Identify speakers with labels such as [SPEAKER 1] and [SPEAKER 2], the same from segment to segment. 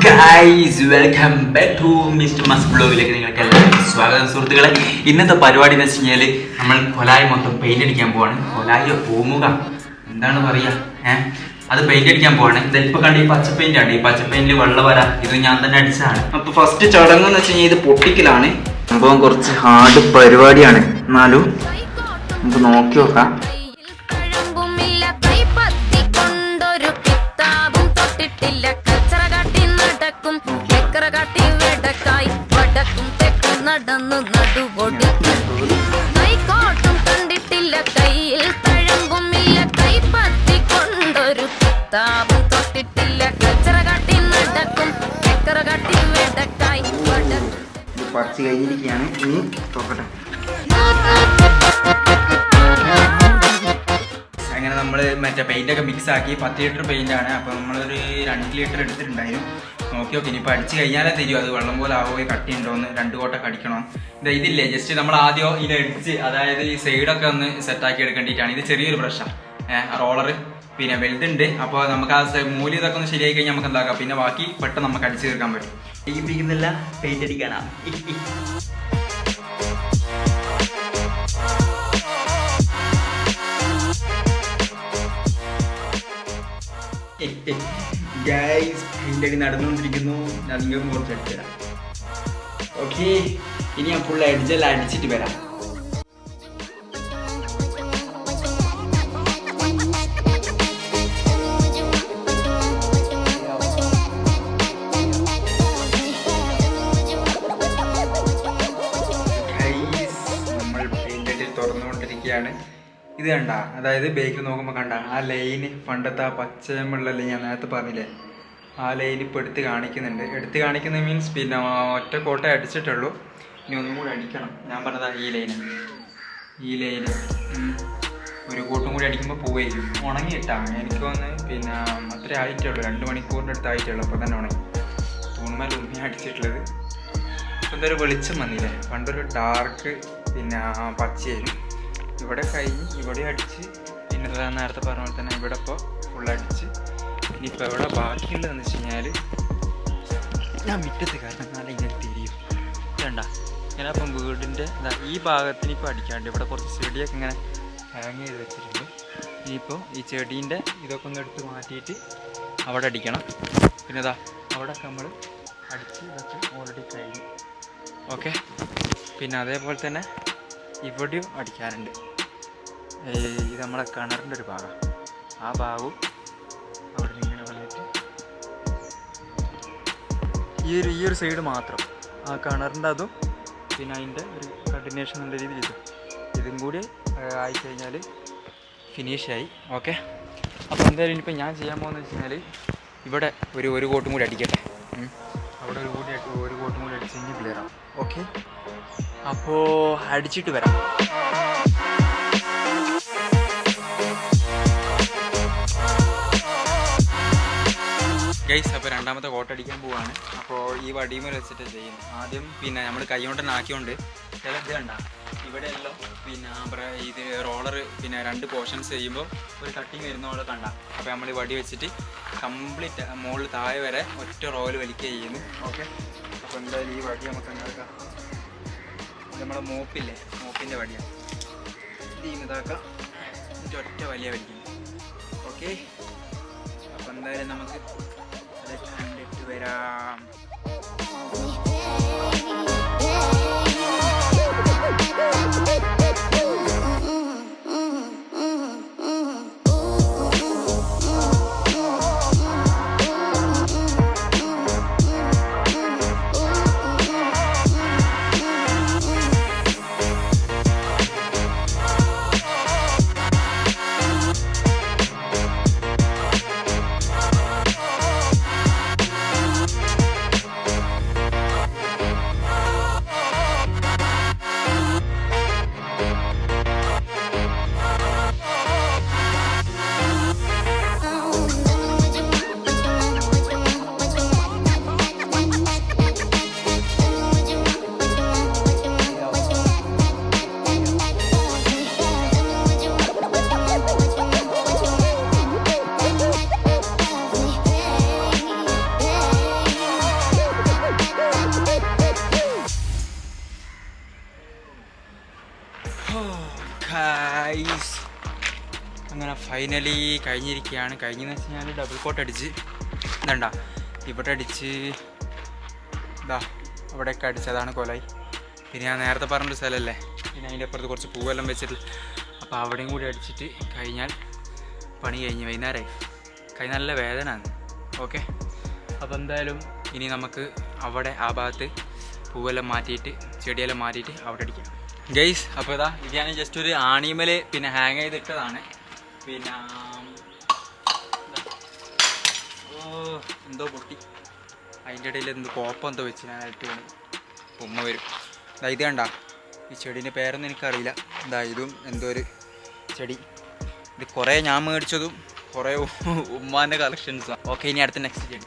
[SPEAKER 1] Guys welcome back to mister മസ് ബ്ലോഗിലേക്ക് നിങ്ങൾക്ക് എല്ലാവർക്കും സ്വാഗതം സുഹൃത്തുക്കളെ. ഇന്നത്തെ പരിപാടി എന്ന് വെച്ച് കഴിഞ്ഞാൽ നമ്മൾ കൊലായി മൊത്തം പെയിന്റ് അടിക്കാൻ പോവാണ്. കൊലായോ പൂമുഖ എന്താണ് പറയാ അത് പെയിന്റ് അടിക്കാൻ പോവാണ്. ഇതിപ്പോ കണ്ട ഈ പച്ച പെയിന്റ് ആണ്. ഈ പച്ച പെയിന്റിൽ വെള്ളം വരാ ഇത് ഞാൻ തന്നെ അടിച്ചതാണ്. അപ്പൊ ഫസ്റ്റ് ചടങ്ങ് എന്ന് വെച്ച് കഴിഞ്ഞാൽ ഇത് പൊട്ടിക്കലാണ്. സംഭവം കുറച്ച് ഹാർഡ് പരിപാടിയാണ്, എന്നാലും നമുക്ക് നോക്കി നോക്കാം.
[SPEAKER 2] നടന്നു നടുപൊടി കൈക്കോട്ടും കണ്ടിട്ടില്ല, കയ്യിൽ തഴമ്പുമില്ല, കൈപ്പത്തി കൊണ്ടൊരു കിതാബും തൊട്ടിട്ടില്ല, കച്ചറ കാട്ടി നടക്കും ചക്കറ കാട്ടി വെടക്കായി
[SPEAKER 1] പറിച്ച് കഴിഞ്ഞിരിക്കുകയാണ്. ഇനി നോക്കട്ടെ. അങ്ങനെ നമ്മൾ മറ്റേ പെയിൻ്റൊക്കെ മിക്സ് ആക്കി 10 ലിറ്റർ പെയിൻ്റ് ആണ്. അപ്പോൾ നമ്മളൊരു 2 ലിറ്റർ എടുത്തിട്ടുണ്ടായിരുന്നു. നോക്കി നോക്കി ഇനിയിപ്പോൾ അടിച്ച് കഴിഞ്ഞാലേ തരും അത് വെള്ളം പോലെ ആവുകയോ കട്ടിയുണ്ടോയെന്ന്. 2 കോട്ടൊക്കെ അടിക്കണം. ഇതില്ലേ ജസ്റ്റ് നമ്മൾ ആദ്യം ഇത് അടിച്ച്, അതായത് ഈ സൈഡൊക്കെ ഒന്ന് സെറ്റാക്കി എടുക്കേണ്ടിയിട്ടാണ്. ഇത് ചെറിയൊരു ബ്രഷാണ്, റോളർ പിന്നെ വലുതുണ്ട്. അപ്പോൾ നമുക്ക് ആ മൂല്യം ഇതൊക്കെ ഒന്ന് ശരിയായി കഴിഞ്ഞാൽ നമുക്ക് എന്താക്കാം, പിന്നെ ബാക്കി പെട്ടെന്ന് നമുക്ക് അടിച്ച് തീർക്കാൻ പറ്റും. ഇരിക്കുന്നില്ല പെയിൻ്റ് അടിക്കാനാണ്. ഗൈസ് പെയിൻ്റ് അടി നടന്നുകൊണ്ടിരിക്കുന്നു. ഞാൻ നിങ്ങൾക്ക് കുറച്ച് അടിച്ചു തരാം. ഓക്കെ, ഇനി ഞാൻ ഫുൾ എഡ്ജെല്ലാം അടിച്ചിട്ട് വരാം. നമ്മൾ പെയിൻ്റ് അടി തുറന്നുകൊണ്ടിരിക്കുകയാണ്. ഇത് കണ്ട, അതായത് ബേക്കിൽ നോക്കുമ്പോൾ കണ്ട ആ ലൈന്, പണ്ടത്തെ ആ പച്ചമുള്ള ലൈൻ ഞാൻ നേരത്തെ പറഞ്ഞില്ലേ, ആ ലൈൻ ഇപ്പോൾ എടുത്ത് കാണിക്കുന്നുണ്ട്. മീൻസ് പിന്നെ ഒറ്റ കോട്ട അടിച്ചിട്ടുള്ളൂ. ഇനി ഒന്നും കൂടി അടിക്കണം. ഞാൻ പറഞ്ഞതാ ഈ ലൈന് ഒരു കൂട്ടും കൂടി അടിക്കുമ്പോൾ പോവുകയും ഉണങ്ങിയിട്ടാണ്. എനിക്ക് വന്ന് പിന്നെ അത്ര ആയിട്ടുള്ളൂ, 2 മണിക്കൂറിൻ്റെ അടുത്ത് ആയിട്ടുള്ളൂ. അപ്പോൾ തന്നെ ഉണങ്ങി. തൂണുമേൽ ഉമ്മി അടിച്ചിട്ടുള്ളത്. അപ്പോൾ എന്തൊരു വെളിച്ചം വന്നില്ലേ. പണ്ടൊരു ഡാർക്ക് പിന്നെ പച്ചയായിരുന്നു. ഇവിടെ കഴിഞ്ഞ് ഇവിടെ അടിച്ച്, പിന്നെ നേരത്തെ പറഞ്ഞ പോലെ തന്നെ ഇവിടെ ഇപ്പോൾ ഫുൾ അടിച്ച്. ഇനിയിപ്പോൾ ഇവിടെ ബാക്കിയുള്ളതെന്ന് വെച്ച് കഴിഞ്ഞാൽ ഞാൻ മുറ്റത്ത് കാരണം നല്ല ഇങ്ങനെ തിരിയും വേണ്ട. ഇങ്ങനെ അപ്പം വീടിൻ്റെ ഈ ഭാഗത്തിന് ഇപ്പോൾ അടിക്കാണ്ട് ഇവിടെ കുറച്ച് ചെടിയൊക്കെ ഇങ്ങനെ ഹാങ് ചെയ്ത് വെച്ചിട്ടുണ്ട്. ഇനിയിപ്പോൾ ഈ ചെടീൻ്റെ ഇതൊക്കെ ഒന്ന് എടുത്ത് മാറ്റിയിട്ട് അവിടെ അടിക്കണം. പിന്നെ അവിടെയൊക്കെ നമ്മൾ അടിച്ച് ഇതൊക്കെ ഓൾറെഡി കഴിഞ്ഞു. ഓക്കെ, പിന്നെ അതേപോലെ തന്നെ ഇവിടെയും അടിക്കാനുണ്ട്. ഇത് നമ്മളെ കിണറിൻ്റെ ഒരു ഭാഗം, ആ ഭാഗവും അവിടെ നിന്ന് ഇങ്ങനെ വന്നിട്ട് ഈ ഒരു സൈഡ് മാത്രം ആ കിണറിൻ്റെ അതും, പിന്നെ അതിൻ്റെ ഒരു കണ്ടിന്യൂഷൻ നല്ല രീതിയിൽ ഇതും കൂടി ആയിക്കഴിഞ്ഞാൽ ഫിനിഷായി. ഓക്കെ, അപ്പോൾ എന്തായാലും ഇനിയിപ്പോൾ ഞാൻ ചെയ്യാൻ പോകുന്നത് വെച്ച് കഴിഞ്ഞാൽ ഇവിടെ ഒരു കോട്ടും കൂടി അടിക്കട്ടെ. അവിടെ ഒരു കോട്ടും കൂടി അടിച്ച് കഴിഞ്ഞാൽ ക്ലിയർ ആവും. ഓക്കെ, അപ്പോൾ അടിച്ചിട്ട് വരാം. ഗൈസ്, അപ്പോൾ രണ്ടാമത്തെ കോട്ട അടിക്കാൻ പോവാണ്. അപ്പോൾ ഈ വടിമേൽ വെച്ചിട്ട് ചെയ്യുന്നു. ആദ്യം പിന്നെ നമ്മൾ കൈ കൊണ്ട് തന്നെ ആക്കിയോണ്ട് ചില ഇത് കണ്ട ഇവിടെയെല്ലാം പിന്നെ ഇത് റോളർ പിന്നെ 2 പോർഷൻസ് ചെയ്യുമ്പോൾ ഒരു കട്ടിങ് വരുന്ന പോലെ കണ്ട. അപ്പോൾ നമ്മൾ ഈ വടി വെച്ചിട്ട് കംപ്ലീറ്റ് മുകളിൽ താഴെ വരെ ഒറ്റ റോല് വലിക്കുക ചെയ്യുന്നു. ഓക്കെ, അപ്പോൾ എന്തായാലും ഈ വടി നമുക്ക് ഉണ്ടാക്കാം. നമ്മുടെ മോപ്പിൻ്റെ വടിയാണ്. ഇത് ഇതാക്കാം, എന്നിട്ട് ഒറ്റ വലിയ വലിക്കുന്നു. ഓക്കെ, അപ്പോൾ എന്തായാലും നമുക്ക് അത് കണ്ടിട്ട് വരാം. ഫൈനലി കഴിഞ്ഞിരിക്കുകയാണ്. കഴിഞ്ഞെന്ന് വെച്ച് കഴിഞ്ഞാൽ ഡബിൾ കോട്ട് അടിച്ച് ഇതണ്ട ഇവിടെ അടിച്ച് ഇതാ അവിടെയൊക്കെ അടിച്ചതാണ് കൊലായി. പിന്നെ ഞാൻ നേരത്തെ പറഞ്ഞൊരു സ്ഥലമല്ലേ, പിന്നെ അതിൻ്റെ അപ്പുറത്ത് കുറച്ച് പൂവെല്ലാം വെച്ചിട്ട്, അപ്പോൾ അവിടെയും കൂടി അടിച്ചിട്ട് കഴിഞ്ഞാൽ പണി കഴിഞ്ഞ് വൈകുന്നേരമായി. കൈ നല്ല വേദനയാണ്. ഓക്കെ, അപ്പോൾ എന്തായാലും ഇനി നമുക്ക് അവിടെ ആ ഭാഗത്ത് പൂവെല്ലാം മാറ്റിയിട്ട് ചെടിയെല്ലാം മാറ്റിയിട്ട് അവിടെ അടിക്കാം ഗൈസ്. അപ്പോൾ ഇതാ ഇത് ഞാൻ ജസ്റ്റ് ഒരു ആണിമേൽ പിന്നെ ഹാങ് ചെയ്തിട്ടതാണ്. പിന്നെ എന്തോ പൊട്ടി, അതിൻ്റെ ഇടയിൽ എന്തോ കോപ്പം എന്തോ വെച്ച് ഞാൻ ഇട്ട് വേണം ഉമ്മ വരും. ഇത് കണ്ട ഈ ചെടീൻ്റെ പേരൊന്നും എനിക്കറിയില്ല. ഇതും എന്തോ ഒരു ചെടി. ഇത് കുറേ ഞാൻ മേടിച്ചതും കുറേ ഉമ്മാൻ്റെ കളക്ഷൻസാണ്. ഓക്കെ, ഇനി അടുത്ത നെക്സ്റ്റ് ചെടി.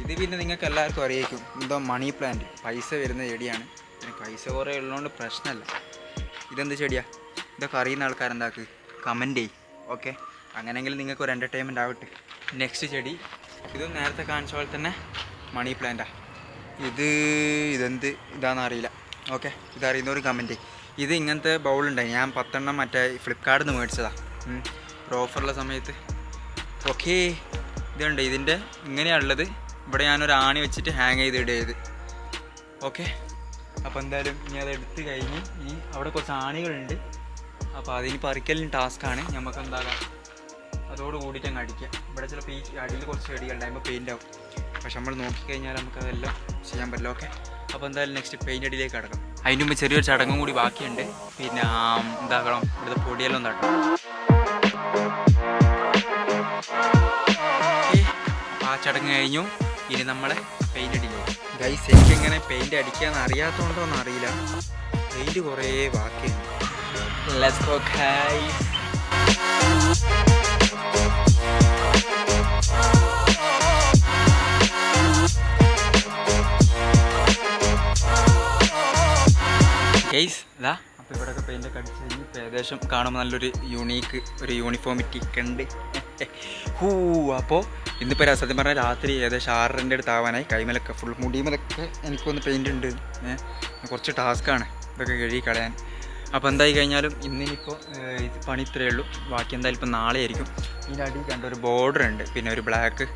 [SPEAKER 1] ഇത് പിന്നെ നിങ്ങൾക്ക് എല്ലാവർക്കും അറിയിക്കും, എന്തോ മണി പ്ലാന്റ്, പൈസ വരുന്ന ചെടിയാണ്. പിന്നെ പൈസ കുറേ ഉള്ളതുകൊണ്ട് പ്രശ്നമല്ല. ഇതെന്ത് ചെടിയാണ്? ഇതൊക്കെ അറിയുന്ന ആൾക്കാരെന്താക്ക് കമൻറ്റ് ചെയ്യും. ഓക്കെ, അങ്ങനെയെങ്കിൽ നിങ്ങൾക്ക് ഒരു എൻ്റർടൈൻമെൻറ്റ് ആവട്ടെ. നെക്സ്റ്റ് ചെടി ഇതും നേരത്തെ കാണിച്ച പോലെ തന്നെ മണി പ്ലാന്റാണ്. ഇതെന്ത് ഇതാണെന്ന് അറിയില്ല. ഓക്കെ, ഇതറിയുന്നവർ കമൻറ്റ് ചെയ്യും. ഇത് ഇങ്ങനത്തെ ബൗളുണ്ടായി, ഞാൻ 10 എണ്ണം മറ്റേ ഫ്ലിപ്കാർട്ടിൽ നിന്ന് മേടിച്ചതാണ് ഒരു ഓഫറുള്ള സമയത്ത്. ഓക്കെ, ഇതുണ്ട്, ഇതിൻ്റെ ഇങ്ങനെയാണുള്ളത്. ഇവിടെ ഞാനൊരു ആണി വെച്ചിട്ട് ഹാങ് ചെയ്ത് ഓക്കെ, അപ്പോൾ എന്തായാലും ഇനി അത് എടുത്ത് കഴിഞ്ഞ് ഇനി അവിടെ കുറച്ച് ആണികളുണ്ട്. അപ്പോൾ അതിന് പറിക്കലിന് ടാസ്ക്കാണ്. നമുക്ക് എന്താകാം അതോട് കൂടിയിട്ട് അങ്ങ് അടിക്കാം. ഇവിടെ ചിലപ്പോൾ ഈ അടിയിൽ കുറച്ച് ചെടികളുണ്ടാകുമ്പോൾ പെയിൻ്റ് ആവും. പക്ഷെ നമ്മൾ നോക്കിക്കഴിഞ്ഞാൽ നമുക്കതെല്ലാം ചെയ്യാൻ പറ്റില്ല. ഓക്കെ, അപ്പോൾ എന്തായാലും നെക്സ്റ്റ് പെയിൻ്റ് അടിയിലേക്ക് കിടക്കാം. അതിന് മുമ്പ് ചെറിയൊരു ചടങ്ങും കൂടി ബാക്കിയുണ്ട്. പിന്നെ എന്താക്കണം, ഇവിടുത്തെ പൊടിയെല്ലാം തട്ടണം. ആ ചടങ്ങ് കഴിഞ്ഞു. ഇനി നമ്മളെ പെയിൻ്റ് അടിയിലേക്ക്. ഗൈസ്, എനിക്കിങ്ങനെ പെയിൻ്റ് അടിക്കാമെന്ന് അറിയാത്തതുകൊണ്ടോന്നും അറിയില്ല, പെയിൻറ്റ് കുറേ ബാക്കിയുണ്ട്. Let's go guys. ഗൈസ് ഇതാ, അപ്പോൾ ഇവിടെയൊക്കെ പെയിൻ്റൊക്കെ അടിച്ച് കഴിഞ്ഞ് ഇപ്പോൾ ഏകദേശം കാണുമ്പോൾ നല്ലൊരു യൂണീക്ക് ഒരു യൂണിഫോമിറ്റി ഒക്കെ ഉണ്ട്. അപ്പോൾ ഇന്നിപ്പോൾ സത്യം പറഞ്ഞാൽ രാത്രി ഏകദേശം 6:30 അടുത്ത് ആവാനായി. കൈമലൊക്കെ ഫുൾ മുടിമലൊക്കെ എനിക്കൊന്ന് പെയിൻ്റ് ഉണ്ട്. കുറച്ച് ടാസ്ക്കാണ് ഇതൊക്കെ കഴുകി കളയാൻ. അപ്പോൾ എന്തായി കഴിഞ്ഞാലും ഇന്നിപ്പോൾ ഇത് പണി ഇത്രയേ ഉള്ളൂ. ബാക്കി എന്തായാലും ഇപ്പം നാളെ ആയിരിക്കും. ഇതിൻ്റെ അടി കണ്ട ഒരു ബോർഡർ ഉണ്ട്, പിന്നെ ഒരു ബ്ലാക്ക്.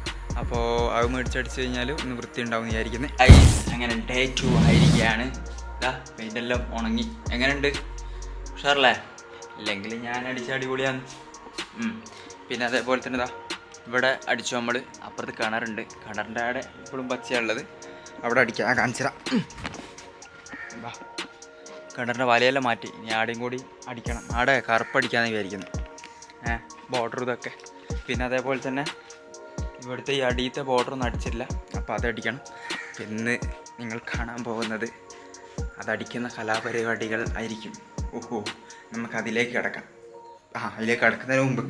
[SPEAKER 1] അപ്പോൾ അത് മേടിച്ചടിച്ച് കഴിഞ്ഞാൽ ഒന്ന് വൃത്തി ഉണ്ടാവും വിചാരിക്കുന്നത്. അങ്ങനെ ഡേ 2 ആയിരിക്കുകയാണ്. ഇതാ പെയിൻ്റെല്ലാം ഉണങ്ങി. എങ്ങനെയുണ്ട്? ഉഷാറല്ലേ? ഇല്ലെങ്കിൽ ഞാൻ അടിച്ച അടിപൊളിയാണ്. പിന്നെ അതേപോലെ തന്നെ ഇതാ ഇവിടെ അടിച്ചു നമ്മൾ. അപ്പുറത്ത് കിണറുണ്ട്, കിണറിൻ്റെ അവിടെ ഇപ്പോഴും പച്ചയുള്ളത്. അവിടെ അടിക്കാം, കാണിച്ചരാം. കിണറിൻ്റെ വലയെല്ലാം മാറ്റി ഇനി ആടെയും കൂടി അടിക്കണം. ആടെ കറുപ്പടിക്കാമെന്ന് വിചാരിക്കുന്നത്. ബോർഡർ ഇതൊക്കെ. പിന്നെ അതേപോലെ തന്നെ ഇവിടുത്തെ ഈ അടിയത്തെ ബോർഡറൊന്നും അടിച്ചില്ല, അപ്പോൾ അതടിക്കണം. ഇന്ന് നിങ്ങൾ കാണാൻ പോകുന്നത് അതടിക്കുന്ന കലാപരിപാടികൾ ആയിരിക്കും. ഓഹോ, നമുക്കതിലേക്ക് കിടക്കാം. അതിലേക്ക് കിടക്കുന്നതിന് മുമ്പ്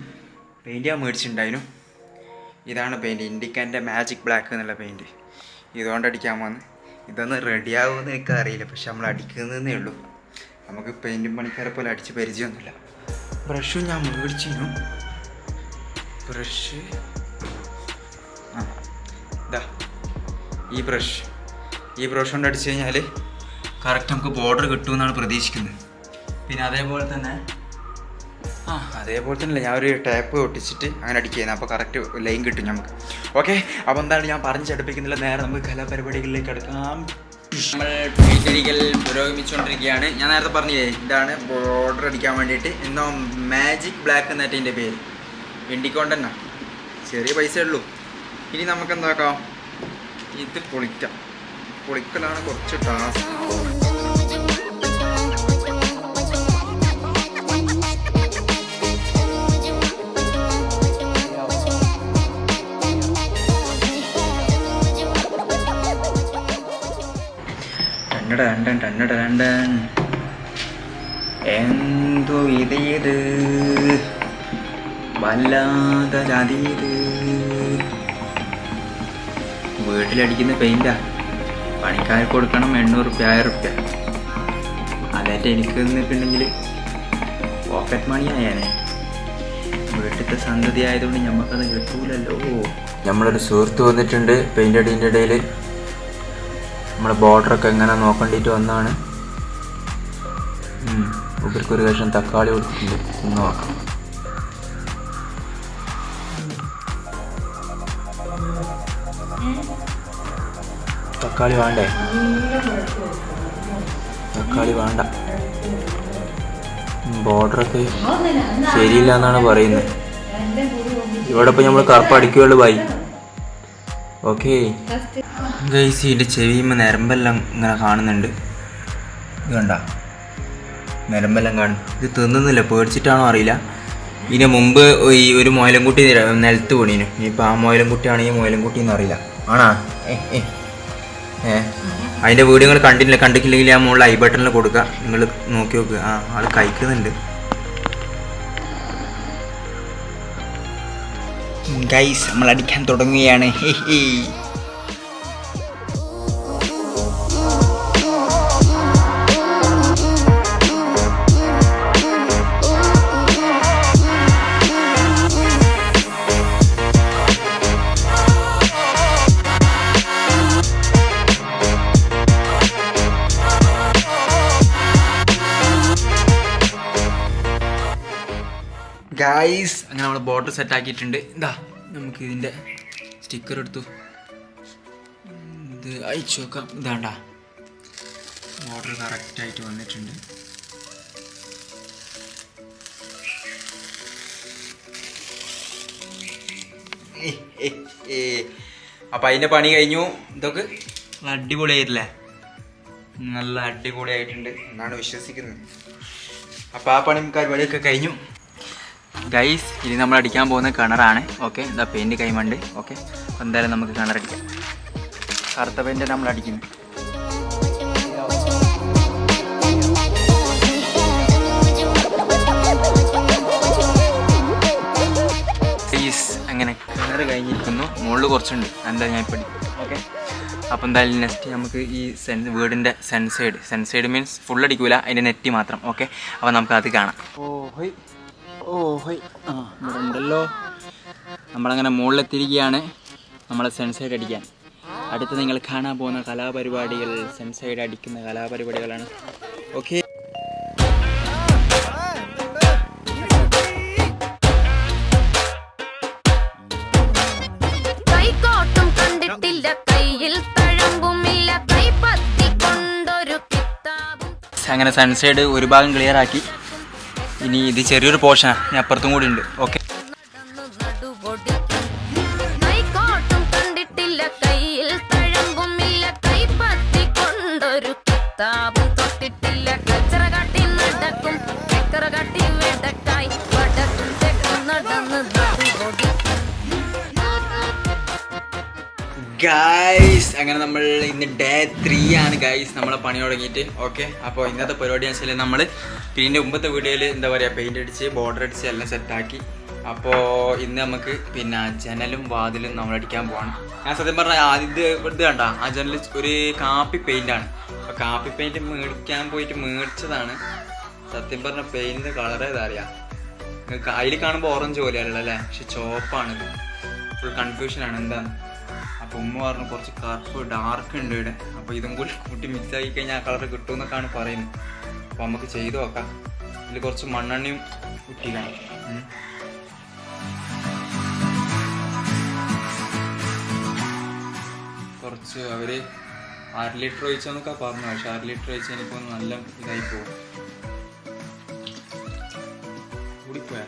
[SPEAKER 1] പെയിൻറ്റ് ഞാൻ മേടിച്ചിട്ടുണ്ടായിരുന്നു. ഇതാണ് പെയിൻറ്റ്, ഇൻഡിക്കൻ്റെ മാജിക് ബ്ലാക്ക് എന്നുള്ള പെയിൻറ്റ്. ഇതുകൊണ്ട് അടിക്കാൻ വന്ന് ഇതൊന്ന് റെഡിയാകുമെന്ന് എനിക്കറിയില്ല, പക്ഷെ നമ്മൾ അടിക്കുന്നതേ ഉള്ളൂ. നമുക്ക് പെയിൻറ്റും പണിക്കാരെ പോലെ അടിച്ച് പരിചയമൊന്നുമില്ല. ബ്രഷും ഞാൻ മേടിച്ചിരുന്നു. ബ്രഷ് ഇതാ, ഈ ബ്രഷ് കൊണ്ട് അടിച്ചു കഴിഞ്ഞാൽ കറക്റ്റ് നമുക്ക് ബോർഡർ കിട്ടുമെന്നാണ് പ്രതീക്ഷിക്കുന്നത്. പിന്നെ അതേപോലെ തന്നെ ഞാൻ ഒരു ടാപ്പ് ഒട്ടിച്ചിട്ട് അങ്ങനെ അടിക്കുന്നത്. അപ്പോൾ കറക്റ്റ് ലൈൻ കിട്ടും നമുക്ക്. ഓക്കെ, അപ്പോൾ എന്താണ് ഞാൻ പറഞ്ഞ് ചടുപ്പിക്കുന്നില്ല, നേരെ നമുക്ക് കലാപരിപാടികളിലേക്ക് കിടക്കാം. നമ്മൾ പെയിൻ്റടിക്കൽ പുരോഗമിച്ചുകൊണ്ടിരിക്കുകയാണ്. ഞാൻ നേരത്തെ പറഞ്ഞില്ലേ, ഇതാണ് ബോർഡർ അടിക്കാൻ വേണ്ടിയിട്ട്. എന്നോ മാജിക് ബ്ലാക്ക് എന്നായിട്ട് എൻ്റെ പേര്. ഇൻഡിക്കോണ്ട് തന്നെ, ചെറിയ പൈസ ഉള്ളൂ. ഇനി നമുക്ക് എന്താക്കാം, ഇത് പൊളിക്കലാണ് കുറച്ച് ടാസ്ക്. എന്തോ ഇത് വല്ലാത്ത ജാതി. വീട്ടിലടിക്കുന്ന പെയിൻറ്റാ, പണിക്കാർക്ക് കൊടുക്കണം 800 റുപ്യ 1000 റുപ്യ. അതായിട്ട് എനിക്ക് നിന്നിട്ടുണ്ടെങ്കിൽ പോക്കറ്റ് മണി ആയാനെ. വീട്ടിലത്തെ സന്തതി ആയതുകൊണ്ട് ഞമ്മക്കത് കിട്ടൂലല്ലോ. നമ്മളൊരു സുഹൃത്ത് വന്നിട്ടുണ്ട് പെയിൻ്റ് അടീൻ്റെ ഇടയിൽ. നമ്മുടെ ബോർഡറൊക്കെ എങ്ങനെ നോക്കേണ്ടിയിട്ട് വന്നാണ്. ഇവർക്കൊരു കഷ്ണം തക്കാളി കൊടുത്തിട്ടുണ്ട്, ഒന്ന് നോക്കാം. തക്കാളി വേണ്ടേ? തക്കാളി വേണ്ട. ബോർഡറൊക്കെ ശരിയില്ല എന്നാണ് പറയുന്നത്. ഇവിടെ ഇപ്പം നമ്മൾ കറുപ്പടിക്കുകയുള്ളു ബായി. ഓക്കെ ഗൈസ്, ഇതിൻ്റെ ചെവിയുമ്പോൾ ഞരമ്പെല്ലാം ഇങ്ങനെ കാണുന്നുണ്ട്. ഇത് കണ്ട ഞരമ്പെല്ലാം കാണും. ഇത് തിന്നുന്നില്ല, പേടിച്ചിട്ടാണോ അറിയില്ല. ഇതിന് മുമ്പ് ഈ ഒരു മുയലൻകുട്ടി നിലത്ത് വീണീനു. ഇനിയിപ്പോൾ ആ മുയലൻകുട്ടിയാണ് ഈ മുയലൻകുട്ടി എന്ന് അറിയില്ല. ആണാ? അതിൻ്റെ വീഡിയോ നിങ്ങൾ കണ്ടിട്ടില്ലെങ്കിൽ ആ മുകളിൽ ഐ ബട്ടണിൽ കൊടുക്കുക, നിങ്ങൾ നോക്കി നോക്കുക. ആ ആൾ കഴിക്കുന്നുണ്ട്. ഗൈസ്, നമ്മൾ അടിക്കാൻ തുടങ്ങുകയാണ്. ഗൈസ്, അങ്ങനെ നമ്മൾ ബോർഡർ സെറ്റ് ആക്കിയിട്ടുണ്ട്. ഇതാ നമുക്ക് ഇതിൻ്റെ സ്റ്റിക്കർ എടുത്തു, ഇത് അയച്ചു നോക്കാം. ഇതാണ്ട ബോർഡർ കറക്റ്റായിട്ട് വന്നിട്ടുണ്ട്. അപ്പം അതിൻ്റെ പണി കഴിഞ്ഞു. ഇതൊക്കെ നല്ല അടിപൊളിയായിട്ടില്ലേ? നല്ല അടിപൊളിയായിട്ടുണ്ട് എന്നാണ് വിശ്വസിക്കുന്നത്. അപ്പോൾ ആ പരിപാടിയൊക്കെ കഴിഞ്ഞു. ഗൈസ്, ഇനി നമ്മൾ അടിക്കാൻ പോകുന്ന കിണറാണ്. ഓക്കെ, ഇതാ പെയിൻറ്റ് കൈമണ്ട്. ഓക്കെ, അപ്പോൾ എന്തായാലും നമുക്ക് കിണറടിക്കാം. കറുത്ത പെയിൻറ്റ് നമ്മൾ അടിക്കുന്നത്. ഗൈസ്, അങ്ങനെ കിണർ കഴിഞ്ഞിരിക്കുന്നു. മുകളിൽ കുറച്ചുണ്ട്, എന്താ ഞാൻ ഇപ്പം അടിക്കും. ഓക്കെ, അപ്പോൾ എന്തായാലും നെക്സ്റ്റ് നമുക്ക് ഈ വീടിൻ്റെ സെൻസൈഡ് മീൻസ് ഫുൾ അടിക്കൂല, അതിൻ്റെ നെറ്റ് മാത്രം. ഓക്കെ, അപ്പോൾ നമുക്കത് കാണാം. ഹോയ്, ആ ഇവിടെ ഉണ്ടല്ലോ. നമ്മളങ്ങനെ മുകളിലെത്തിയിരിക്കുകയാണ് നമ്മളെ സെൻസൈഡ് അടിക്കാൻ. അടുത്ത് നിങ്ങൾ കാണാൻ പോകുന്ന കലാപരിപാടികൾ സെൻസൈഡ് അടിക്കുന്ന കലാപരിപാടികളാണ്. ഓക്കെ, അങ്ങനെ സൺസൈഡ് ഒരു ഭാഗം ക്ലിയർ ആക്കി. ഇനി ഇത് ചെറിയൊരു പോർഷനാണ്, ഇനി അപ്പുറത്തും കൂടി ഉണ്ട്. ഓക്കെ, ഗൈസ്, അങ്ങനെ നമ്മൾ ഇന്ന് ഡേ 3 ആണ് ഗൈസ് നമ്മളെ പണി തുടങ്ങിയിട്ട്. ഓക്കെ, അപ്പോൾ ഇന്നത്തെ പരിപാടി എന്ന് വെച്ചാൽ നമ്മൾ പിന്നെ മുമ്പത്തെ വീഡിയോയിൽ എന്താ പറയുക പെയിൻ്റ് അടിച്ച് ബോർഡർ അടിച്ച് എല്ലാം സെറ്റാക്കി. അപ്പോൾ ഇന്ന് നമുക്ക് പിന്നെ ജനലും വാതിലും നമ്മൾ അടിക്കാൻ പോവാണ്. ഞാൻ സത്യം പറഞ്ഞാൽ ആദ്യത്തെ ഇത് കണ്ട ആ ജനൽ ഒരു കാപ്പി പെയിൻ്റാണ്. അപ്പോൾ കാപ്പി പെയിൻറ്റ് മേടിക്കാൻ പോയിട്ട് മേടിച്ചതാണ്. സത്യം പറഞ്ഞ പെയിൻറ്റിൻ്റെ കളർ ഏതാ അറിയാം, അതിൽ കാണുമ്പോൾ ഓറഞ്ച് പോലെയല്ല അല്ലേ, പക്ഷെ ചോപ്പാണിത്. ഫുൾ കൺഫ്യൂഷനാണ് എന്താണ്. അപ്പോൾ ഉമ്മ പറഞ്ഞു കുറച്ച് കറുപ്പ് ഡാർക്ക് ഉണ്ട് ഇവിടെ, അപ്പോൾ ഇതും കൂടി കൂട്ടി മിക്സ് ആക്കി കഴിഞ്ഞാൽ ആ കളർ കിട്ടുമെന്നൊക്കെയാണ് പറയുന്നത്. അപ്പോൾ നമുക്ക് ചെയ്ത് നോക്കാം. ഇതിൽ കുറച്ച് മണ്ണെണ്ണയും കുട്ടിയിലാണ്. കുറച്ച് അവർ 1/2 ലിറ്റർ ഒഴിച്ചെന്നൊക്കെ പറഞ്ഞു, പക്ഷെ 1/2 ലിറ്റർ ഒഴിച്ച് എനിക്കൊന്ന് നല്ല ഇതായി പോകും. കൂടിപ്പോയാ.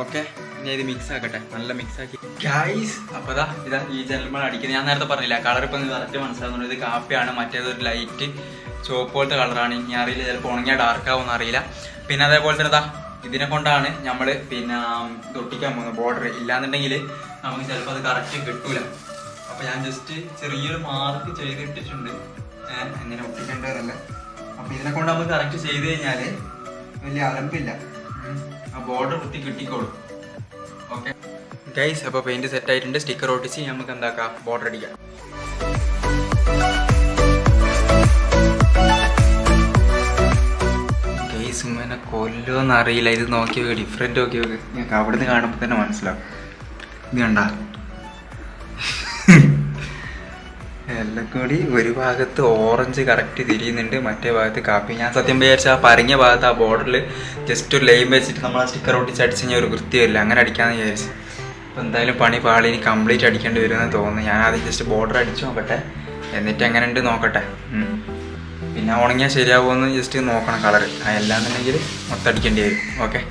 [SPEAKER 1] ഓക്കെ, ഇനി ഇത് മിക്സ് ആക്കട്ടെ, നല്ല മിക്സ് ആക്കി ഗൈസ്. അപ്പോൾ ഇതാ ഈ ജനൽമൺ അടിക്കുന്നത്. ഞാൻ നേരത്തെ പറഞ്ഞില്ല കളർ ഇപ്പം കറക്റ്റ് മനസ്സിലാകുന്നുണ്ട്. ഇത് കാപ്പിയാണ്, മറ്റേതൊരു ലൈറ്റ് ചുവപ്പ് പോലത്തെ കളറാണ്. ഇനി അറിയില്ല, ചിലപ്പോൾ ഉണങ്ങിയാൽ ഡാർക്ക് ആവുമെന്ന് അറിയില്ല. പിന്നെ അതേപോലെ തന്നെ ഇതിനെ കൊണ്ടാണ് നമ്മൾ പിന്നെ തൊട്ടിക്കാൻ പോകുന്നത് ബോർഡർ. ഇല്ലാന്നുണ്ടെങ്കിൽ നമുക്ക് ചിലപ്പോൾ അത് കറക്റ്റ് കിട്ടൂല. അപ്പോൾ ഞാൻ ജസ്റ്റ് ചെറിയൊരു മാർക്ക് ചെയ്തിട്ടിട്ടുണ്ട് എങ്ങനെ ഒട്ടിക്കേണ്ടതല്ല. അപ്പോൾ ഇതിനെ കൊണ്ട് നമുക്ക് കറക്റ്റ് ചെയ്ത് കഴിഞ്ഞാൽ വലിയ അലമ്പില്ല, ആ ബോർഡർ കുത്തി കിട്ടിക്കോളും. ഓക്കെ ഗൈസ്, അപ്പോൾ പെയിൻറ്റ് സെറ്റ് ആയിട്ടുണ്ട്. സ്റ്റിക്കർ ഒട്ടിച്ച് നമുക്ക് എന്താക്കാം ബോർഡർ അടിക്കാം. ഗൈസ്, ഉമ്മനെ കൊല്ലുമെന്ന് അറിയില്ല. ഇത് നോക്കി നോക്കി ഡിഫറെൻറ്റ് നോക്കി നോക്കി ഞങ്ങൾക്ക് അവിടെ നിന്ന് കാണുമ്പോൾ തന്നെ മനസ്സിലാവും. ഇത് കണ്ട എല്ലാം കൂടി ഒരു ഭാഗത്ത് ഓറഞ്ച് കറക്റ്റ് തിരിയുന്നുണ്ട്, മറ്റേ ഭാഗത്ത് കാപ്പി. ഞാൻ സത്യം വിചാരിച്ച ആ പറഞ്ഞ ഭാഗത്ത് ആ ബോർഡറിൽ ജസ്റ്റ് ഒരു ലൈൻ വെച്ചിട്ട് നമ്മൾ ആ സ്റ്റിക്കർ ഒട്ടിച്ച് അടിച്ച് കഴിഞ്ഞാൽ ഒരു വൃത്തി വരില്ല, അങ്ങനെ അടിക്കാമെന്ന് വിചാരിച്ചു. അപ്പോൾ എന്തായാലും പണി പാളി ഇനി കംപ്ലീറ്റ് അടിക്കേണ്ടി വരുമെന്ന് തോന്നുന്നു. ഞാൻ ആദ്യം ജസ്റ്റ് ബോർഡർ അടിച്ചു നോക്കട്ടെ, എന്നിട്ട് എങ്ങനെ ഉണ്ട് നോക്കട്ടെ. പിന്നെ ഉണങ്ങിയാൽ ശരിയാവുമെന്ന് ജസ്റ്റ് നോക്കണം കളർ. അല്ലാന്നുണ്ടെങ്കിൽ മൊത്തം അടിക്കേണ്ടി വരും. ഓക്കെ.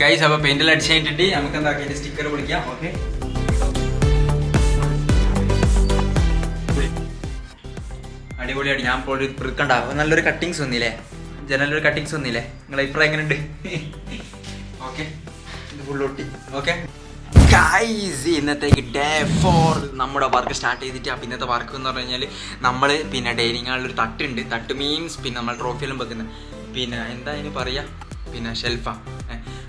[SPEAKER 1] ഗൈസ്, അപ്പോൾ പെയിന്റെല്ലാം അടിച്ച് കഴിഞ്ഞിട്ട് നമുക്ക് എന്താക്കി സ്റ്റിക്കർ പിടിക്കാം. ഓക്കെ. അടിപൊളിയായിട്ട് ഞാൻ ഇപ്പോൾ പിറുക്കണ്ട നല്ലൊരു കട്ടിങ്സ് വന്നില്ലേ, ജനലൊരു കട്ടിങ്സ് വന്നില്ലേ, നിങ്ങളെ അഭിപ്രായം എങ്ങനെയുണ്ട്? ഓക്കെ, ഇത് ഫുള്ളൊട്ടി. ഓക്കെ ഗൈസ്, ഇന്നത്തേക്ക് ഡേ 4 നമ്മുടെ വർക്ക് സ്റ്റാർട്ട് ചെയ്തിട്ട്. അപ്പോൾ ഇന്നത്തെ വർക്ക് എന്ന് പറഞ്ഞു കഴിഞ്ഞാൽ നമ്മൾ പിന്നെ ഡൈനിങ് ഹാളിലൊരു തട്ടുണ്ട്. തട്ട് മീൻസ് പിന്നെ നമ്മൾ ട്രോഫിയെല്ലാം വെക്കുന്നത്, പിന്നെ എന്താ അതിന് പറയുക, പിന്നെ ഷെൽഫാണ്.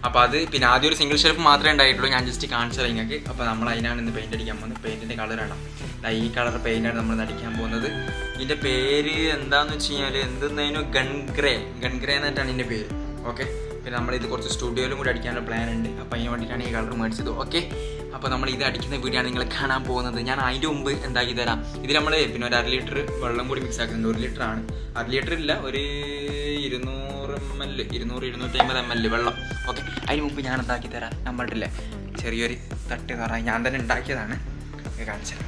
[SPEAKER 1] അപ്പോൾ അത് പിന്നെ ആദ്യം ഒരു സിംഗിൾ ഷെൽഫ് മാത്രമേ ഉണ്ടായിട്ടുള്ളൂ. ഞാൻ ജസ്റ്റ് കാണിച്ചത് നിങ്ങൾക്ക്. അപ്പോൾ നമ്മൾ അതിനാണ് ഇന്ന് പെയിൻറ്റ് അടിക്കാൻ പോകുന്നത്. പെയിൻറ്റിൻ്റെ കളറാണ് ഈ കളർ പെയിൻ്റാണ് നമ്മൾ അടിക്കാൻ പോകുന്നത്. ഇതിൻ്റെ പേര് എന്താണെന്ന് വെച്ച് കഴിഞ്ഞാൽ എന്തെന്നതിന് ഗൺഗ്രേ എന്നിട്ടാണ് ഇതിൻ്റെ പേര്. ഓക്കെ. പിന്നെ നമ്മളിത് കുറച്ച് സ്റ്റുഡിയോയിലും കൂടി അടിക്കാനുള്ള പ്ലാൻ ഉണ്ട്. അപ്പോൾ അതിന് വേണ്ടിയിട്ടാണ് ഈ കളർ മേടിച്ചത്. ഓക്കെ. അപ്പോൾ നമ്മൾ ഇത് അടിക്കുന്ന വീഡിയോ ആണ് നിങ്ങൾ കാണാൻ പോകുന്നത്. ഞാൻ അതിൻ്റെ മുമ്പ് എന്താക്കി തരാം. ഇതിൽ നമ്മൾ പിന്നെ ഒരു 1/2 ലിറ്റർ വെള്ളം കൂടി മിക്സ് ആക്കുന്നുണ്ട്. 1 ലിറ്റർ ആണ്, 1/2 ലിറ്റർ ഇല്ല, ഒരു 200-250 ml വെള്ളം. ഓക്കെ. അതിന് മുമ്പ് ഞാൻ എന്താക്കി തരാം. നമ്മളിട്ടില്ലേ ചെറിയൊരു തട്ട് കയറാൻ ഞാൻ തന്നെ ഉണ്ടാക്കിയതാണ്, കാണിച്ചത്.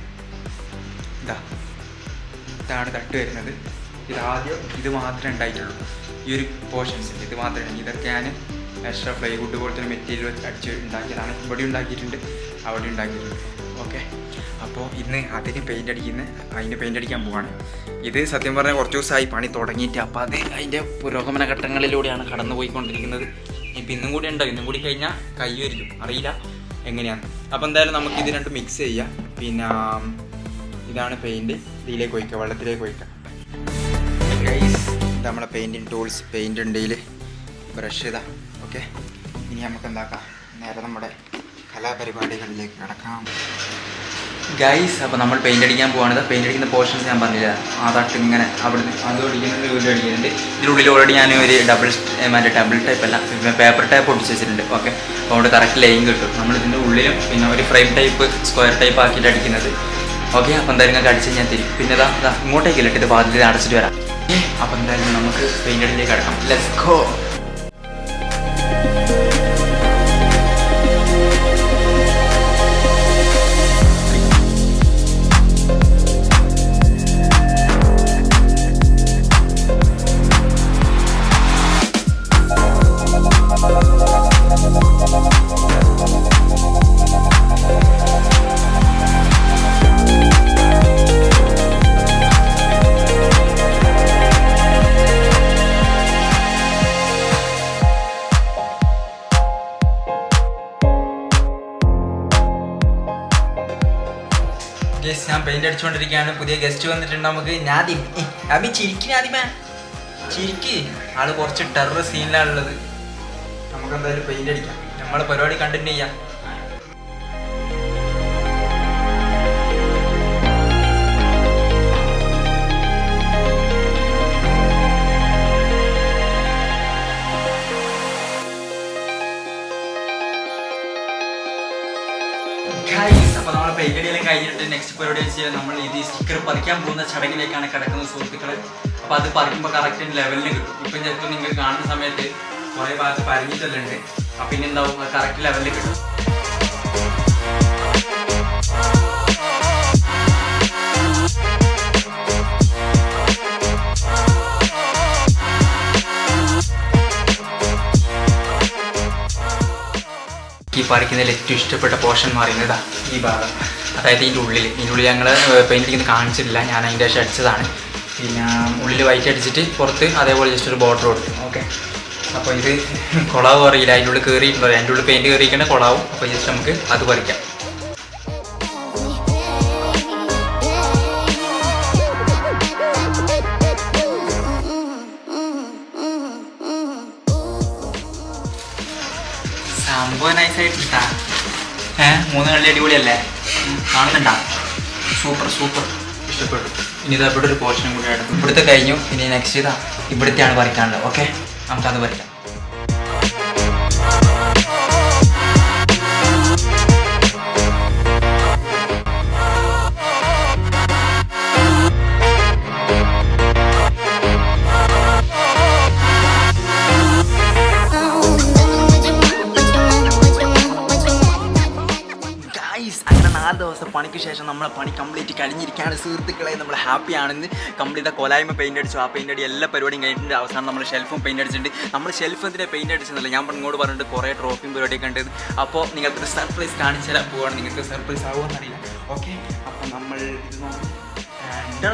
[SPEAKER 1] ഇതാണ് തട്ട് വരുന്നത്. ഇതാദ്യം ഇത് മാത്രമേ ഉണ്ടായിട്ടുള്ളൂ, ഈ ഒരു പോർഷൻസ് ഇത് മാത്രമേ. ഇതൊക്കെ ഞാൻ എക്സ്ട്രാ പ്ലൈവുഡ് പോലത്തെ ഒരു മെറ്റീരിയൽ അടിച്ച് ഉണ്ടാക്കിയതാണ്. ഇവിടെ ഉണ്ടാക്കിയിട്ടുണ്ട്, അവിടെ ഉണ്ടാക്കിയിട്ടുണ്ട്. ഓക്കെ. അപ്പോൾ ഇന്ന് അതിന് പെയിൻ്റ് അടിക്കാൻ പോവാണ്. ഇത് സത്യം പറഞ്ഞാൽ കുറച്ച് ദിവസമായി പണി തുടങ്ങിയിട്ട്. അപ്പോൾ അത് അതിൻ്റെ പുരോഗമന ഘട്ടങ്ങളിലൂടെയാണ് കടന്നു പോയിക്കൊണ്ടിരിക്കുന്നത്. ഇപ്പം ഇന്നും കൂടി ഉണ്ടോ, ഇന്നും കൂടി കഴിഞ്ഞാൽ കയ്യുമായിരിക്കും, അറിയില്ല എങ്ങനെയാണ്. അപ്പോൾ എന്തായാലും നമുക്ക് ഇത് രണ്ടും മിക്സ് ചെയ്യാം. പിന്നെ ഇതാണ് പെയിൻറ്റ്, ഇതിലേക്ക് ഒഴിക്കുക, വെള്ളത്തിലേക്ക് ഒഴിക്കുക. ഗൈസ്, ഇത് നമ്മളെ പെയിൻറ്റിങ് ടൂൾസ്, പെയിൻ്റ് ഉണ്ടെങ്കിൽ ബ്രഷ് ഇതാ. ഓക്കെ. ഇനി നമുക്ക് എന്താക്കാം, നേരെ നമ്മുടെ കലാപരിപാടികളിലേക്ക് കിടക്കാം. ഗൈസ്, അപ്പോൾ നമ്മൾ പെയിൻ്റ് അടിക്കാൻ പോവാണ്. പെയിൻ്റ് അടിക്കുന്ന പോർഷൻസ് ഞാൻ പറഞ്ഞില്ല, അതാട്ട് ഇങ്ങനെ അവിടുന്ന് അത് അടിക്കുന്നുണ്ട്, വീട് അടിക്കുന്നുണ്ട്. ഇതിനുള്ളിൽ ഓൾറെഡി ഞാൻ ഒരു ഡബിൾ ടൈപ്പ് അല്ല, പേപ്പർ ടൈപ്പ് ഒട്ടിച്ച് വെച്ചിട്ടുണ്ട്. ഓക്കെ. അപ്പോൾ അവിടെ കറക്റ്റ് ലൈൻ കിട്ടും. നമ്മളിതിൻ്റെ ഉള്ളിലും പിന്നെ ഒരു ഫ്രെയിം ടൈപ്പ് സ്ക്വയർ ടൈപ്പ് ആക്കിയിട്ട് അടിക്കുന്നത്. ഓക്കെ. അപ്പോൾ എന്തായാലും നിങ്ങൾക്ക് അടിച്ച് ഞാൻ തരും. പിന്നെ ഇതാ ഇങ്ങോട്ടേക്കില്ല, ഇത് വാതിൽ അടച്ചിട്ട് വരാം. അപ്പോൾ എന്തായാലും നമുക്ക് പെയിൻ്റ് അടിയിലേക്ക് കിടക്കാം. Let's go. ഞാൻ പെയിന്റ് അടിച്ചുകൊണ്ടിരിക്കുകയാണ്. പുതിയ ഗസ്റ്റ് വന്നിട്ടുണ്ട് നമുക്ക്. നാദിം, അബി ചിരിക്ക്, നാദിമ ചിരിക്ക്. ആള് കുറച്ച് ടെറർ സീനിലാണുള്ളത്. നമുക്ക് എന്തായാലും പെയിന്റ് അടിക്കാം, നമ്മളെ പരിപാടി കണ്ടിന്യൂ ചെയ്യാം. അപ്പോൾ നമ്മൾ പെയിന്റ് അടിയെല്ലാം കഴിഞ്ഞിട്ട് നെക്സ്റ്റ് പരിപാടി വെച്ചാൽ നമ്മൾ ഇത് സ്റ്റിക്കർ പറിക്കാൻ പോകുന്ന ചടങ്ങിലേക്കാണ് കിടക്കുന്നത് സുഹൃത്തുക്കളെ. അപ്പോൾ അത് പറിക്കുമ്പോൾ കറക്റ്റ് ലെവലിന് കിട്ടും. ഇപ്പം ചിലപ്പോൾ നിങ്ങൾ കാണുന്ന സമയത്ത് കുറേ ഭാഗത്ത് പരഞ്ഞിട്ടെല്ലാം ഉണ്ട്. അപ്പം പിന്നെ എന്താവും, കറക്റ്റ് ലെവലിൽ കിട്ടും. ഈ പറിക്കുന്നതിൽ ഏറ്റവും ഇഷ്ടപ്പെട്ട പോർഷൻ എന്ന് പറയുന്നത് ഈ ഭാഗം, അതായത് ഇതിൻ്റെ ഉള്ളിൽ ഞങ്ങൾ പെയിൻ്റ് അടിക്കുന്നത് കാണിച്ചിട്ടില്ല, ഞാൻ അതിൻ്റെ ശേഷം അടിച്ചതാണ്. പിന്നെ ഉള്ളിൽ വൈറ്റ് അടിച്ചിട്ട് പുറത്ത് അതേപോലെ ജസ്റ്റ് ഒരു ബോർഡർ കൊടുത്തു. ഓക്കെ. അപ്പോൾ ഇത് കുളാവ് അറിയില്ല, അതിൻ്റെ ഉള്ളിൽ കയറിയിട്ടുണ്ടോ, അതിൻ്റെ ഉള്ളിൽ പെയിൻറ്റ് കയറിയിരിക്കേണ്ട കുളാവും. അപ്പോൾ ജസ്റ്റ് നമുക്ക് അത് പറിക്കാം. സംഭവം നൈസായിട്ട് കിട്ടാ. 3 കള്ളി അടിപൊളിയല്ലേ? കാണുന്നുണ്ടാ? സൂപ്പർ സൂപ്പർ, ഇഷ്ടപ്പെട്ടു. ഇനി ഇത് ഇവിടെ ഒരു പോർഷനും കൂടി ആയിരുന്നു. ഇവിടുത്തെ കഴിഞ്ഞു. ഇനി നെക്സ്റ്റ് ഇതാ ഇവിടുത്തെയാണ് പറിക്കാനുള്ളത്. ഓക്കെ, നമുക്കത് പറിക്കാം. അങ്ങനെ 4 ദിവസം പണിക്ക് ശേഷം നമ്മളെ പണി കംപ്ലീറ്റ് കഴിഞ്ഞിരിക്കുകയാണ് സുഹൃത്തുക്കളെ. നമ്മൾ ഹാപ്പിയാണെന്ന്. കംപ്ലീറ്റ് കോലായ്മ പെയിൻ്റ് അടിച്ചു. ആ പെയിൻ്റ് അടി എല്ലാ പരിപാടിയും കഴിഞ്ഞിട്ടുണ്ട്. അവസാനം നമ്മൾ ഷെൽഫും പെയിൻ്റ് അടിച്ചിട്ടുണ്ട്. നമ്മൾ ഷെൽഫ് എന്തിനാ പെയിൻ്റ് അടിച്ചെന്നല്ല, ഞാൻ ഇങ്ങോട്ട് പറഞ്ഞിട്ട് കുറേ ട്രോഫിയും പരിപാടിയൊക്കെ ഉണ്ട്. അപ്പോൾ നിങ്ങൾക്കൊരു സർപ്രൈസ് കാണിച്ചു തരാൻ പോവുകയാണ്. നിങ്ങൾക്ക് സർപ്രൈസ് ആവുമെന്നറിയില്ല. ഓക്കെ, അപ്പോൾ നമ്മൾ ഇത്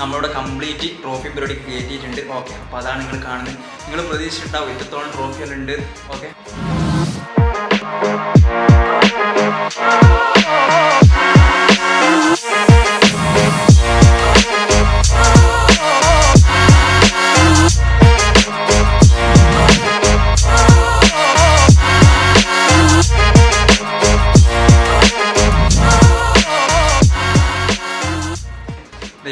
[SPEAKER 1] നമ്മളിവിടെ കംപ്ലീറ്റ് ട്രോഫി പരിപാടി കയറ്റിയിട്ടുണ്ട്. ഓക്കെ, അപ്പോൾ അതാണ് നിങ്ങൾ കാണുന്നത്. നിങ്ങൾ പ്രതീക്ഷിച്ചിട്ടുണ്ടാവും ഇത്രത്തോളം ട്രോഫികളുണ്ട്. ഓക്കെ,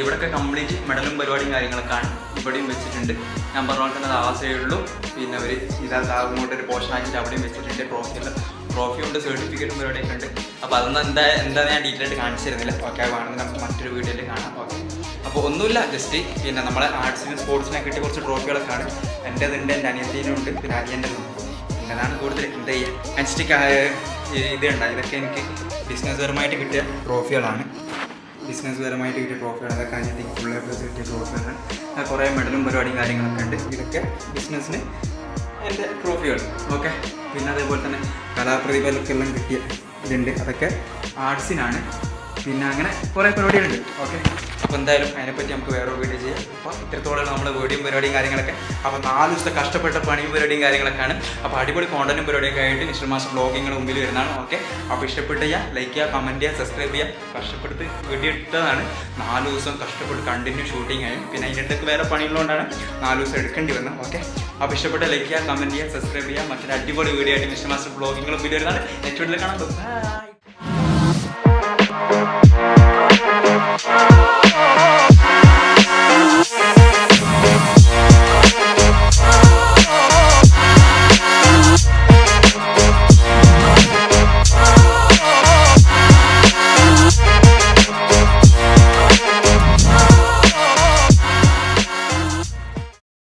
[SPEAKER 1] ഇവിടെയൊക്കെ കംപ്ലീറ്റ് മെഡലും പരിപാടിയും കാര്യങ്ങളൊക്കെയാണ് ഇവിടെയും വെച്ചിട്ടുണ്ട്. ഞാൻ പറഞ്ഞ പോലെ തന്നെ ആ സൈഡിലും പിന്നെ ഒരു ഇങ്ങോട്ട് ഒരു പോർഷൻ ആക്കിയിട്ട് അവിടെയും വെച്ചിട്ടുണ്ട്. ട്രോഫിയുണ്ട്, സർട്ടിഫിക്കറ്റും പരിപാടിയൊക്കെ ഉണ്ട്. അപ്പോൾ അതൊന്നും എന്താ ഞാൻ ഡീറ്റെയിൽ ആയിട്ട് കാണിച്ചു തരുന്നില്ല. ഓക്കെ, വേണമെങ്കിൽ നമുക്ക് മറ്റൊരു വീഡിയോയിൽ കാണാം. ഓക്കെ, അപ്പോൾ ഒന്നുമില്ല, ജസ്റ്റ് പിന്നെ നമ്മളെ ആർട്സിനും സ്പോർട്സിനെ കിട്ടിയ കുറച്ച് ട്രോഫികളൊക്കെയാണ്. എൻ്റെതുണ്ട്, എൻ്റെ അനിയത്തിനുണ്ട്, പിന്നെ അനിയൻ്റെ ഉണ്ട്. എന്നതാണ് കൂടുതൽ എന്താ ചെയ്യുക നെക്സ്റ്റ് ഇത് ഉണ്ടായി. ഇതൊക്കെ എനിക്ക് ബിസിനസ്സുപരമായിട്ട് കിട്ടിയ ട്രോഫികളാണ്. അതൊക്കെ അനിയത്തിക്ക് ഫുൾ എ പ്ലസ് കിട്ടിയ ട്രോഫികളാണ്. കുറേ മെഡലും പരിപാടിയും കാര്യങ്ങളൊക്കെ ഉണ്ട്. ഇതൊക്കെ ബിസിനസ്സിന് എൻ്റെ ട്രോഫികൾ. ഓക്കെ, പിന്നെ അതേപോലെ തന്നെ കലാപ്രതിഭകൾക്കെല്ലാം കിട്ടിയ ഇതുണ്ട്. അതൊക്കെ ആർട്സിനാണ്. പിന്നെ അങ്ങനെ കുറേ പരിപാടികളുണ്ട്. ഓക്കെ, അപ്പോൾ എന്തായാലും അതിനെപ്പറ്റി നമുക്ക് വേറെ വീഡിയോ ചെയ്യാം. അപ്പോൾ ഇത്രത്തോളം നമ്മുടെ വീഡിയോയും പരിപാടിയും കാര്യങ്ങളൊക്കെ. അപ്പോൾ 4 ദിവസത്തെ കഷ്ടപ്പെട്ട പണിയും പരിപാടിയും കാര്യങ്ങളൊക്കെയാണ്. അപ്പോൾ അടിപൊളി കോണ്ടന്റും പരിപാടിയൊക്കെ ആയിട്ട് മിസ്റ്റർ മാസ്റ്റർ ബ്ലോഗിങ്ങളുടെ മുമ്പിൽ വരുന്നതാണ്. ഓക്കെ, അപ്പോൾ ഇഷ്ടപ്പെട്ട് ലൈക്ക് ചെയ്യുക, കമൻറ്റ് ചെയ്യുക, സബ്സ്ക്രൈബ് ചെയ്യുക. കഷ്ടപ്പെടുത്ത് വീഡിയോ ഇട്ടതാണ്. 4 ദിവസം കഷ്ടപ്പെട്ട് കണ്ടിന്യൂ ഷൂട്ടിംഗ് ആയും പിന്നെ അതിൻ്റെ അടുത്ത് വേറെ പണികളുകൊണ്ടാണ് 4 ദിവസം എടുക്കേണ്ടി വന്നത്. ഓക്കെ, അപ്പോൾ ഇഷ്ടപ്പെട്ട് ലൈക്ക് ചെയ്യുക, കമൻറ്റ് ചെയ്യുക, സബ്സ്ക്രൈബ് ചെയ്യുക. മറ്റൊരു അടിപൊളി വീഡിയോ ആയിട്ട് മിസ്റ്റർ മാസ്റ്റർ ബ്ലോഗിങ്ങളുടെ മുമ്പിൽ വരുന്നതാണ്. നെക്സ്റ്റ് വീഡിയോയിൽ കാണാം. ബൈ.